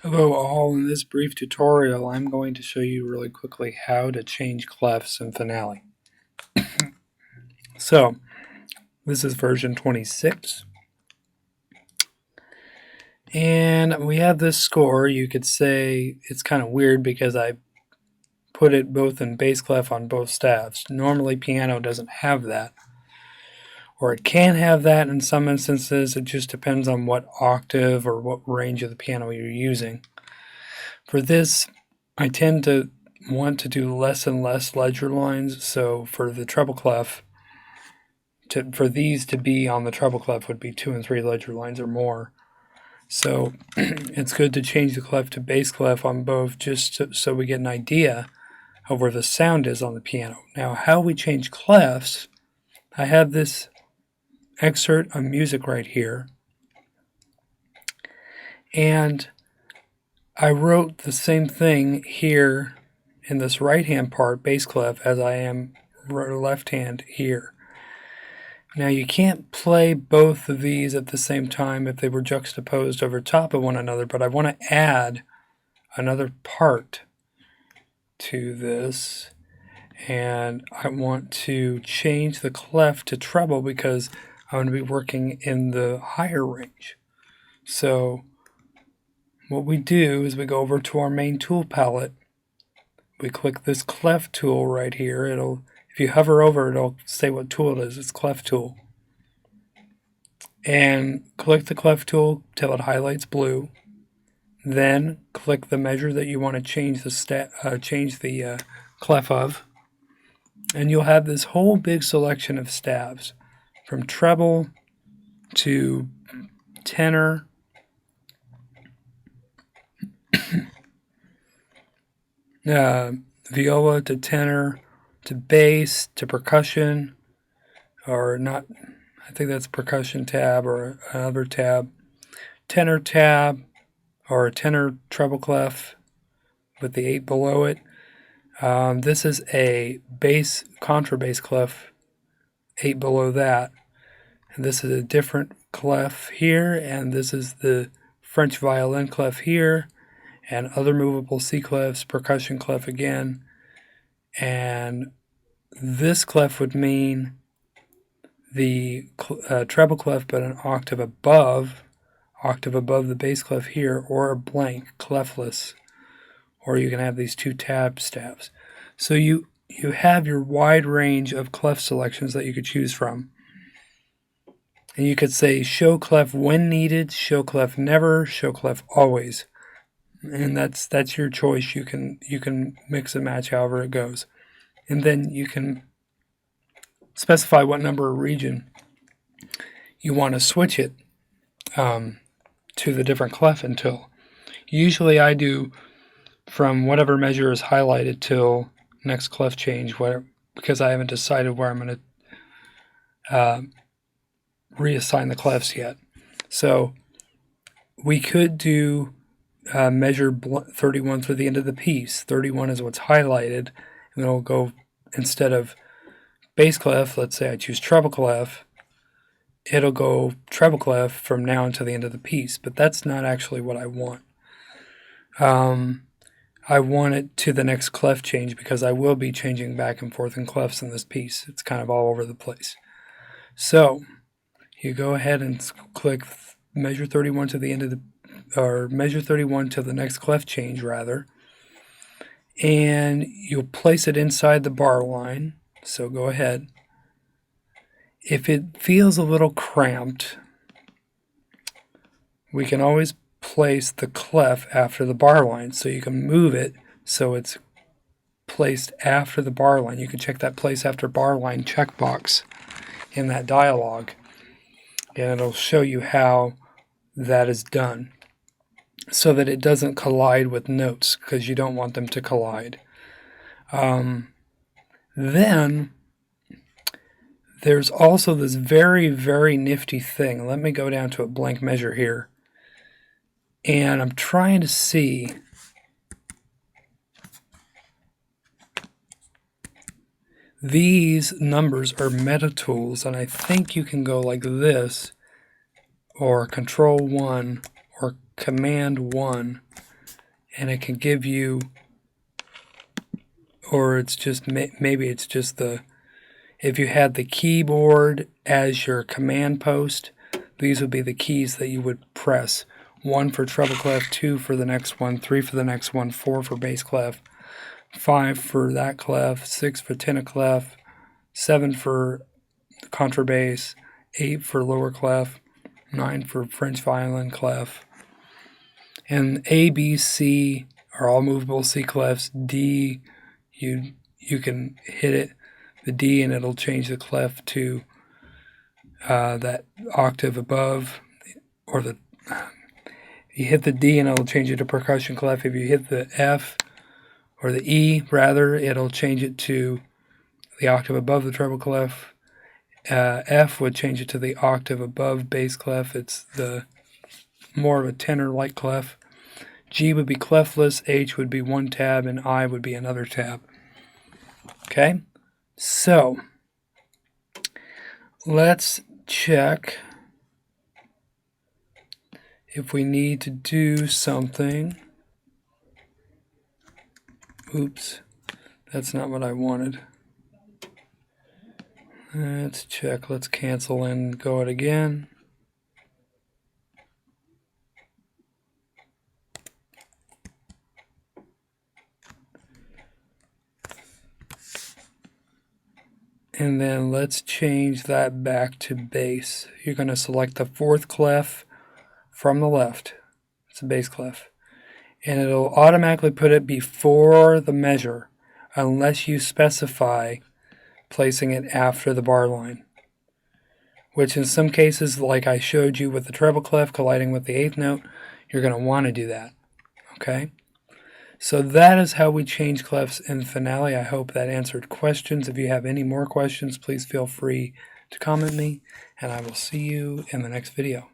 Hello all, in this brief tutorial I'm going to show you really quickly how to change clefs in Finale. So, this is version 26. And we have this score. You could say it's kind of weird because I put it both in bass clef on both staves. Normally piano doesn't have that. Or it can have that in some instances. It just depends on what octave or what range of the piano you're using. For this, I tend to want to do less and less ledger lines, so for the treble clef, for these to be on the treble clef would be 2 and 3 ledger lines or more. So it's good to change the clef to bass clef on both just so we get an idea of where the sound is on the piano. Now, how we change clefs, I have this excerpt of music right here, and I wrote the same thing here in this right hand part, bass clef, as I am left hand here. Now you can't play both of these at the same time if they were juxtaposed over top of one another, but I want to add another part to this, and I want to change the clef to treble because I'm going to be working in the higher range. So what we do is we go over to our main tool palette, we click this clef tool right here. If you hover over it, it'll say what tool it is. It's clef tool. And click the clef tool till it highlights blue. Then click the measure that you want to change the clef of, and you'll have this whole big selection of staves, from treble to tenor, viola to tenor, to bass, to percussion, or not, I think that's a percussion tab or another tab, tenor tab, or a tenor treble clef with the 8 below it. This is a bass, contrabass clef, 8 below that. And this is a different clef here, and this is the French violin clef here, and other movable C clefs, percussion clef again, and this clef would mean the treble clef but an octave above the bass clef here, or a blank clefless, or you can have these two tab staves. So you have your wide range of clef selections that you could choose from. And you could say show clef when needed, show clef never, show clef always. And that's your choice. You can mix and match however it goes. And then you can specify what number or region you want to switch it to the different clef until. Usually I do from whatever measure is highlighted till next clef change, because I haven't decided where I'm going to reassign the clefs yet. So we could do measure 31 through the end of the piece. 31 is what's highlighted, and it'll go, instead of bass clef, let's say I choose treble clef, it'll go treble clef from now until the end of the piece, but that's not actually what I want. I want it to the next clef change because I will be changing back and forth in clefs in this piece. It's kind of all over the place. So you go ahead and click measure 31 to the end of the, or measure 31 to the next clef change rather, and you'll place it inside the bar line. So go ahead. If it feels a little cramped, we can always place the clef after the bar line, so you can move it so it's placed after the bar line. You can check that place after bar line checkbox in that dialog, and it'll show you how that is done so that it doesn't collide with notes, because you don't want them to collide. Then there's also this very, very nifty thing. Let me go down to a blank measure here. And I'm trying to see these numbers are meta tools, and I think you can go like this, or Control 1, or Command 1, and it can give you, or it's just, maybe it's just if you had the keyboard as your command post, these would be the keys that you would press. 1 for treble clef, 2 for the next one, 3 for the next one, 4 for bass clef, 5 for that clef, 6 for tenor clef, 7 for contrabass, 8 for lower clef, 9 for French violin clef. And A, B, C are all movable C clefs. D, you can hit it, the D, and it'll change the clef to that octave above, or you hit the D and it'll change it to percussion clef. If you hit the F, or the E rather, it'll change it to the octave above the treble clef. F would change it to the octave above bass clef. It's the more of a tenor-like clef. G would be clefless, H would be one tab, and I would be another tab. Okay, so let's check if we need to do something. Oops, that's not what I wanted. Let's check. Let's cancel and go it again. And then let's change that back to bass. You're going to select the 4th clef from the left. It's a bass clef. And it'll automatically put it before the measure unless you specify placing it after the bar line. Which in some cases, like I showed you with the treble clef colliding with the 8th note, you're going to want to do that. Okay? So that is how we change clefs in Finale. I hope that answered questions. If you have any more questions, please feel free to comment me, and I will see you in the next video.